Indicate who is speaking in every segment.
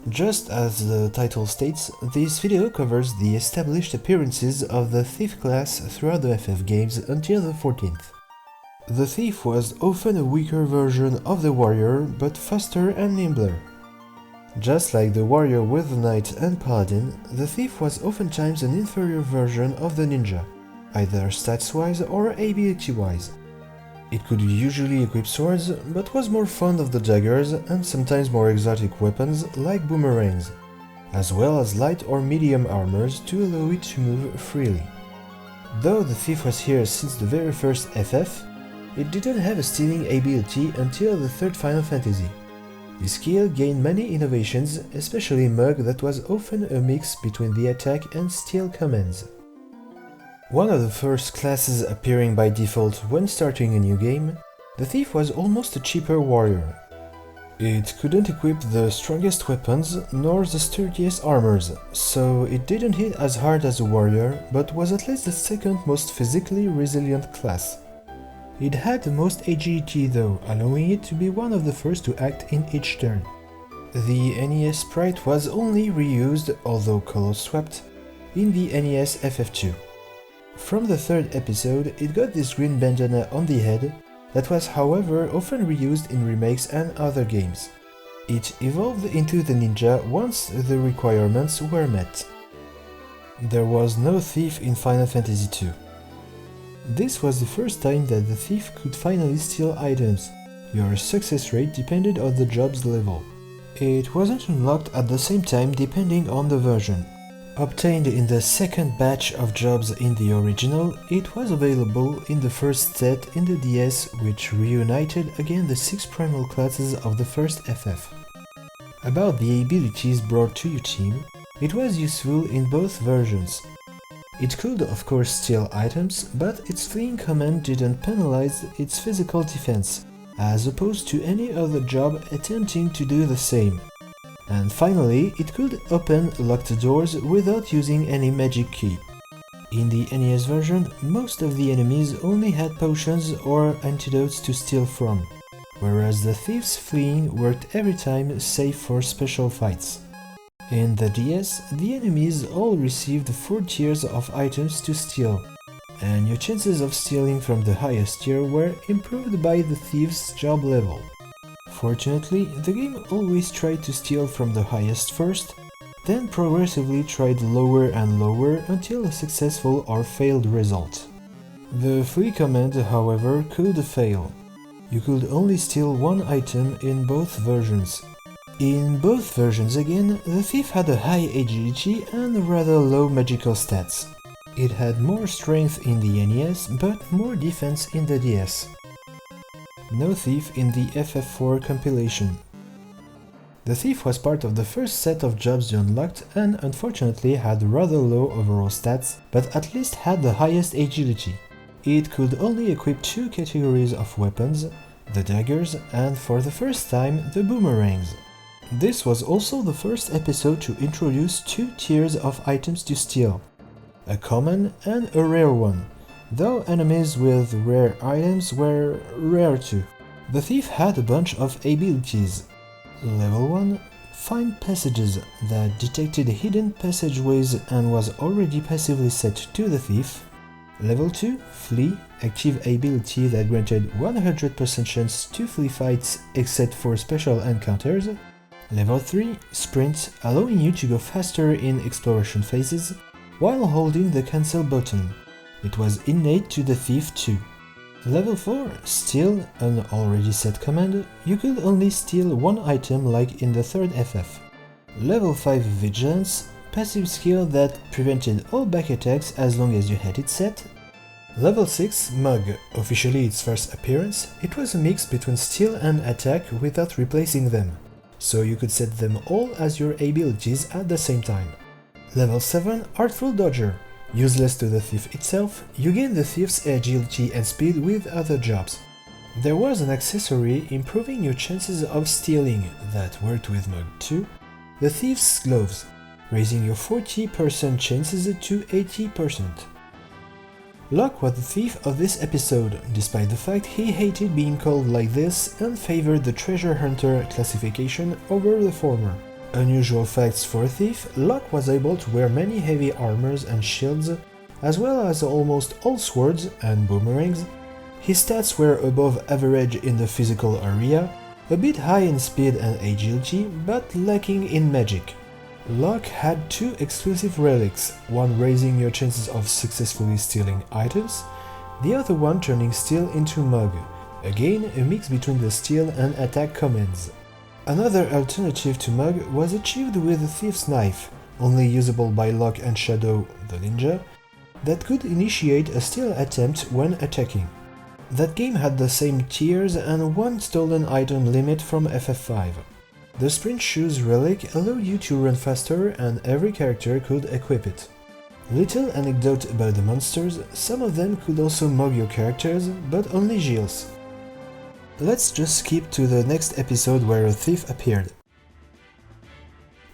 Speaker 1: Just as the title states, this video covers the established appearances of the Thief class throughout the FF games until the 14th. The Thief was often a weaker version of the Warrior, but faster and nimbler. Just like the Warrior with the Knight and Paladin, the Thief was oftentimes an inferior version of the Ninja, either stats-wise or ability-wise. It could usually equip swords, but was more fond of the daggers and sometimes more exotic weapons like boomerangs, as well as light or medium armors to allow it to move freely. Though the Thief was here since the very first FF, it didn't have a stealing ability until the third Final Fantasy. This skill gained many innovations, especially Moogle that was often a mix between the attack and steal commands. One of the first classes appearing by default when starting a new game, the Thief was almost a cheaper warrior. It couldn't equip the strongest weapons nor the sturdiest armors, so it didn't hit as hard as a warrior, but was at least the second most physically resilient class. It had the most agility though, allowing it to be one of the first to act in each turn. The NES sprite was only reused, although color swapped, in the NES FF2. From the third episode, it got this green bandana on the head that was however often reused in remakes and other games. It evolved into the ninja once the requirements were met. There was no thief in Final Fantasy II. This was the first time that the thief could finally steal items. Your success rate depended on the job's level. It wasn't unlocked at the same time depending on the version. Obtained in the second batch of jobs in the original, it was available in the first set in the DS, which reunited again the 6 primal classes of the first FF. About the abilities brought to your team, it was useful in both versions. It could of course steal items, but its fleeing command didn't penalize its physical defense, as opposed to any other job attempting to do the same. And finally, it could open locked doors without using any magic key. In the NES version, most of the enemies only had potions or antidotes to steal from, whereas the thief's fleeing worked every time save for special fights. In the DS, the enemies all received 4 tiers of items to steal, and your chances of stealing from the highest tier were improved by the thief's job level. Fortunately, the game always tried to steal from the highest first, then progressively tried lower and lower until a successful or failed result. The flee command, however, could fail. You could only steal 1 item in both versions. In both versions again, the thief had a high agility and rather low magical stats. It had more strength in the NES, but more defense in the DS. No thief in the FF4 compilation. The thief was part of the first set of jobs you unlocked and unfortunately had rather low overall stats, but at least had the highest agility. It could only equip 2 categories of weapons, the daggers and for the first time the boomerangs. This was also the first episode to introduce 2 tiers of items to steal, a common and a rare one, though enemies with rare items were rare too. The thief had a bunch of abilities. Level 1, Find Passages, that detected hidden passageways and was already passively set to the thief. Level 2, Flee, active ability that granted 100% chance to flee fights except for special encounters. Level 3, Sprint, allowing you to go faster in exploration phases, while holding the cancel button. It was innate to the thief too. Level 4, Steal, an already set command, you could only steal 1 item like in the third FF. Level 5, Vigilance, passive skill that prevented all back attacks as long as you had it set. Level 6, Moogle, officially its first appearance, it was a mix between steal and attack without replacing them, so you could set them all as your abilities at the same time. Level 7, Artful Dodger. Useless to the thief itself, you gain the thief's agility and speed with other jobs. There was an accessory improving your chances of stealing that worked with Moogle too, the Thief's Gloves, raising your 40% chances to 80%. Locke was the thief of this episode, despite the fact he hated being called like this and favored the treasure hunter classification over the former. Unusual facts for a thief, Locke was able to wear many heavy armors and shields, as well as almost all swords and boomerangs. His stats were above average in the physical area, a bit high in speed and agility, but lacking in magic. Locke had 2 exclusive relics, one raising your chances of successfully stealing items, the other one turning steal into Moogle, again a mix between the steal and attack commands. Another alternative to Moogle was achieved with a Thief's Knife, only usable by Locke and Shadow, the ninja, that could initiate a steal attempt when attacking. That game had the same tiers and 1 stolen item limit from FF5. The Sprint Shoes relic allowed you to run faster and every character could equip it. Little anecdote about the monsters, some of them could also mug your characters, but only Gilles. Let's just skip to the next episode where a thief appeared.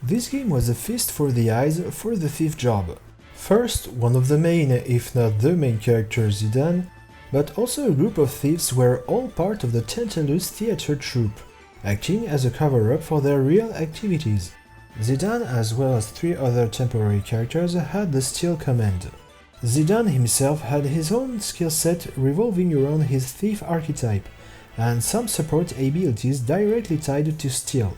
Speaker 1: This game was a feast for the eyes for the thief job. First, one of the main, if not the main character Zidane, but also a group of thieves were all part of the Tantalus theater troupe, acting as a cover-up for their real activities. Zidane, as well as 3 other temporary characters, had the steal command. Zidane himself had his own skill set revolving around his thief archetype, and some support abilities directly tied to steal.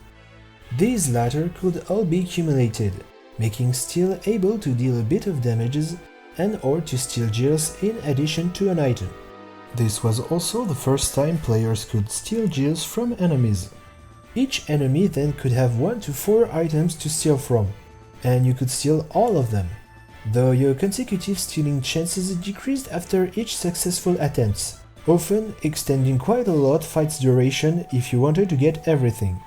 Speaker 1: These latter could all be accumulated, making steal able to deal a bit of damages and or to steal Gilles in addition to an item. This was also the first time players could steal Gilles from enemies. Each enemy then could have 1 to 4 items to steal from, and you could steal all of them, though your consecutive stealing chances decreased after each successful attempt, often extending quite a lot fight's duration if you wanted to get everything.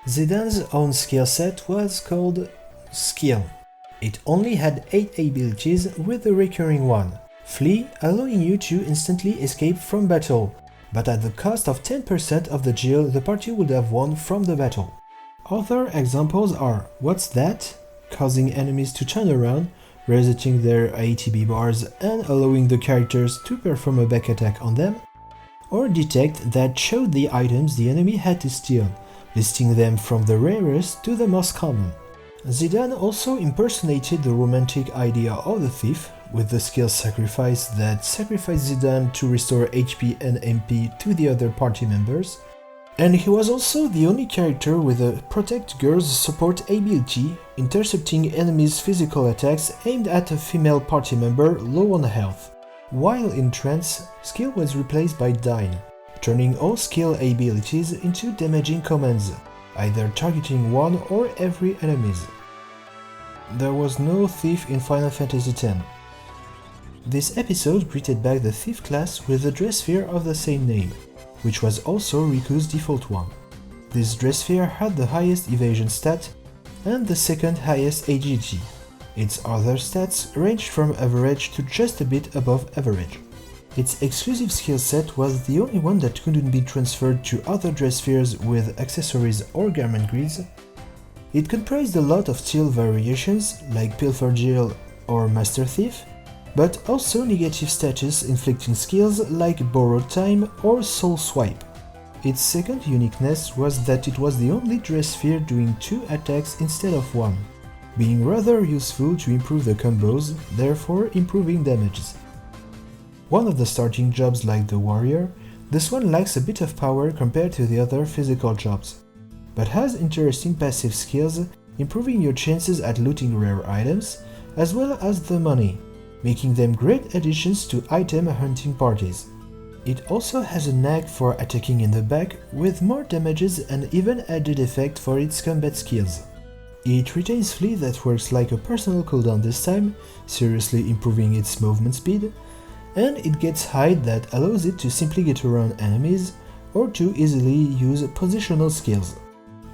Speaker 1: Zidane's own skill set was called Skill. It only had 8 abilities with the recurring one, Flee, allowing you to instantly escape from battle, but at the cost of 10% of the gil the party would have won from the battle. Other examples are What's That?, causing enemies to turn around, resetting their ATB bars and allowing the characters to perform a back attack on them, or Detect, that showed the items the enemy had to steal, listing them from the rarest to the most common. Zidane also impersonated the romantic idea of the thief, with the skill Sacrifice that sacrificed Zidane to restore HP and MP to the other party members, and he was also the only character with a Protect Girls support ability, intercepting enemies' physical attacks aimed at a female party member low on health. While in Trance, skill was replaced by Dyne, turning all skill abilities into damaging commands, either targeting one or every enemies. There was no thief in Final Fantasy X. This episode greeted back the thief class with the dress sphere of the same name, which was also Riku's default one. This dress sphere had the highest evasion stat and the second highest agility. Its other stats ranged from average to just a bit above average. Its exclusive skill set was the only one that couldn't be transferred to other dress spheres with accessories or garment grids. It comprised a lot of steal variations like Pilfer Gil or Master Thief, but also negative status inflicting skills like Borrowed Time or Soul Swipe. Its second uniqueness was that it was the only dress sphere doing 2 attacks instead of 1, being rather useful to improve the combos, therefore improving damages. One of the starting jobs like the warrior, this one lacks a bit of power compared to the other physical jobs, but has interesting passive skills, improving your chances at looting rare items, as well as the money, making them great additions to item hunting parties. It also has a knack for attacking in the back with more damages and even added effect for its combat skills. It retains Flee that works like a personal cooldown this time, seriously improving its movement speed, and it gets Hide that allows it to simply get around enemies or to easily use positional skills.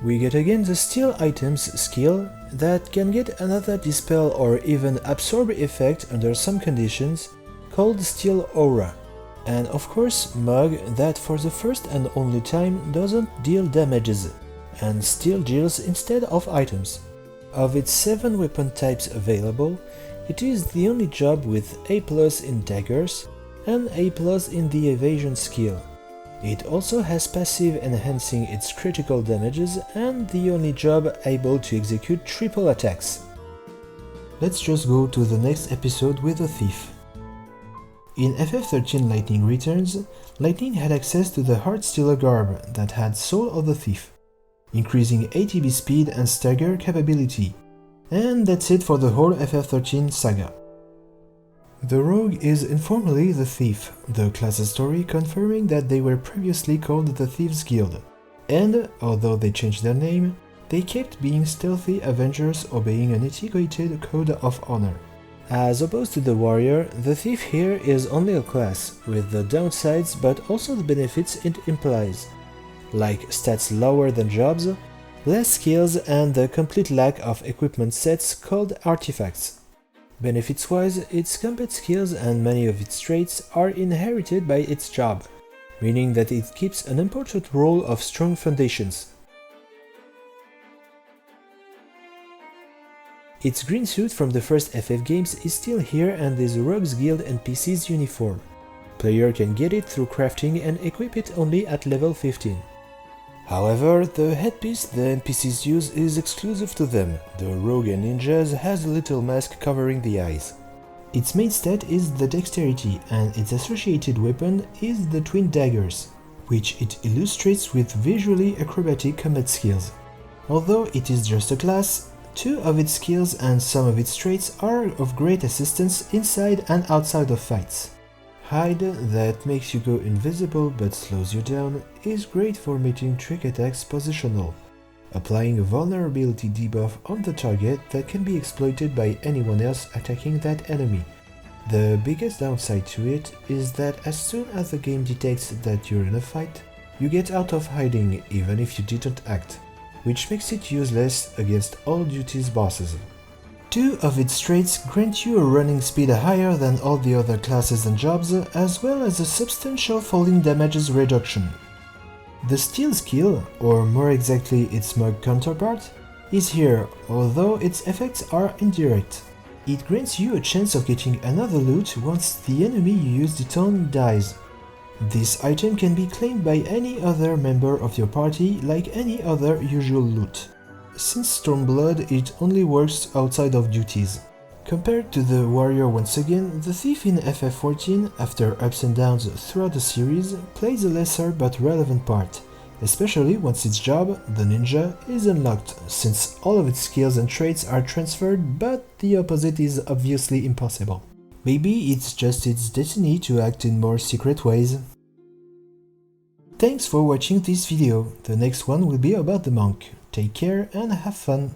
Speaker 1: We get again the Steal Items skill that can get another Dispel or even Absorb effect under some conditions, called Steal Aura. And of course Mug that for the first and only time doesn't deal damages, and steal Gilles instead of items. Of its 7 weapon types available, it is the only job with A+ in daggers and A+ in the evasion skill. It also has passive enhancing its critical damages and the only job able to execute triple attacks. Let's just go to the next episode with the Thief. In FF13 Lightning Returns, Lightning had access to the Heartstealer garb that had Soul of the Thief, increasing ATB speed and stagger capability. And that's it for the whole FF13 saga. The Rogue is informally the Thief, the class's story confirming that they were previously called the Thieves Guild, and, although they changed their name, they kept being stealthy Avengers obeying an etiquetted code of honor. As opposed to the Warrior, the Thief here is only a class, with the downsides but also the benefits it implies, like stats lower than jobs, less skills and the complete lack of equipment sets called artifacts. Benefits-wise, its combat skills and many of its traits are inherited by its job, meaning that it keeps an important role of strong foundations. Its green suit from the first FF games is still here and is a Rogue's Guild NPC's uniform. Player can get it through crafting and equip it only at level 15. However, the headpiece the NPCs use is exclusive to them. The Rogue and Ninjas has a little mask covering the eyes. Its main stat is the dexterity and its associated weapon is the twin daggers, which it illustrates with visually acrobatic combat skills. Although it is just a class, two of its skills and some of its traits are of great assistance inside and outside of fights. Hide, that makes you go invisible but slows you down, is great for making trick attacks positional, applying a vulnerability debuff on the target that can be exploited by anyone else attacking that enemy. The biggest downside to it is that as soon as the game detects that you're in a fight, you get out of hiding even if you didn't act, which makes it useless against all duty's bosses. Two of its traits grant you a running speed higher than all the other classes and jobs, as well as a substantial falling damages reduction. The Steal skill, or more exactly its Mug counterpart, is here, although its effects are indirect. It grants you a chance of getting another loot once the enemy you used it on dies. This item can be claimed by any other member of your party like any other usual loot. Since Stormblood, it only works outside of duties. Compared to the Warrior once again, the Thief in FF14, after ups and downs throughout the series, plays a lesser but relevant part, especially once its job, the Ninja, is unlocked, since all of its skills and traits are transferred, but the opposite is obviously impossible. Maybe it's just its destiny to act in more secret ways. Thanks for watching this video, the next one will be about the monk. Take care and have fun!